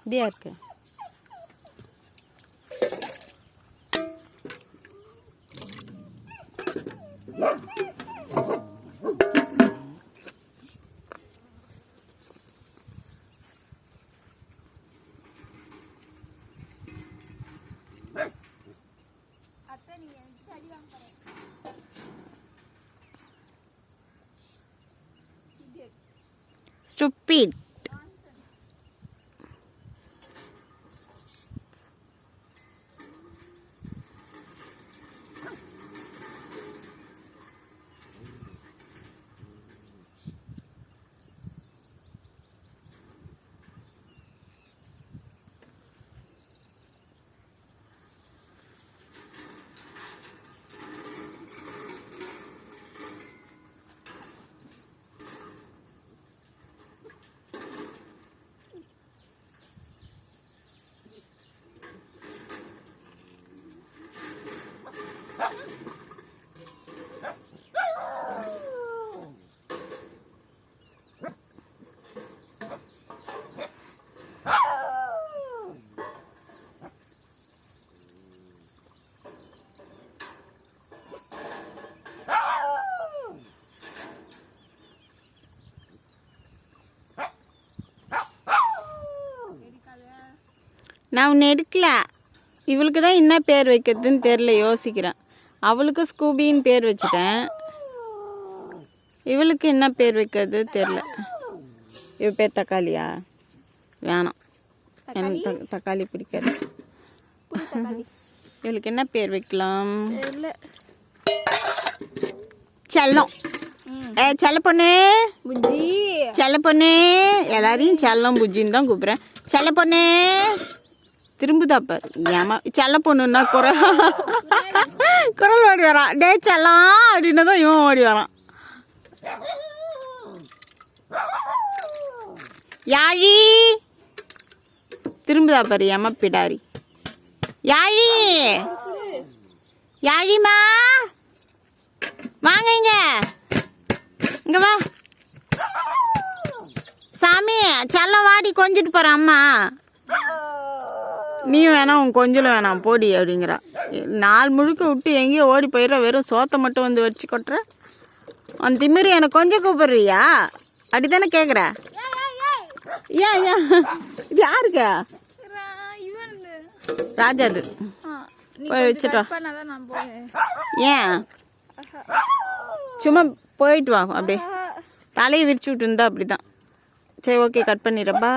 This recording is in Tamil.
இப்படியா இருக்கு. Stupid. நான் உன்னை எடுக்கல. இவளுக்கு தான் என்ன பேர் வைக்கிறதுன்னு தெரில, யோசிக்கிறேன். அவளுக்கு ஸ்கூபின்னு பேர் வச்சுட்டேன். இவளுக்கு என்ன பேர் வைக்கிறது தெரில. இவ பேர் தக்காளியா? வேணாம், எனக்கு தக்காளி பிடிக்காது. இவளுக்கு என்ன பேர் வைக்கலாம்? செல்லம். செல்ல பொண்ணு, புஜ்ஜி. செல்ல பொண்ணு. எல்லாரையும் செல்லம் புஜ்ஜின்னு தான் கூப்பிட்றேன். செல்ல பொண்ணு திரும்புதாப்பார். ஏமா செல்ல பொண்ணுன்னா குரல் ஓடி வரான். டே செல்லம் அப்படின்னா தான் இவன் ஓடி வரான். யாழி திரும்புதாப்பார். ஏமா பிடாரி. யாழி, யாழிமா வாங்க இங்க, இங்க வா. சாமி செல்லம் வாடி கொஞ்சிட்டு போற அம்மா. நீ வேணாம், உன் கொஞ்சம் வேணாம் போடி அப்படிங்கிறா. நாள் முழுக்க விட்டு எங்கேயோ ஓடி போயிடுற, வெறும் சோத்தை மட்டும் வந்து வச்சு கொட்டுற. அந்த திமிரு எனக்கு கொஞ்சம் கூப்பிடுறியா? அப்படித்தானே கேட்குற? ஏன் ஏன் இது யாருக்கா? ராஜாது போய் வச்சுட்டா. ஏன் சும்மா போயிட்டு வா. அப்படியே தலையை விரிச்சு விட்டு இருந்தா அப்படிதான். சரி, ஓகே, கட் பண்ணிடுறப்பா.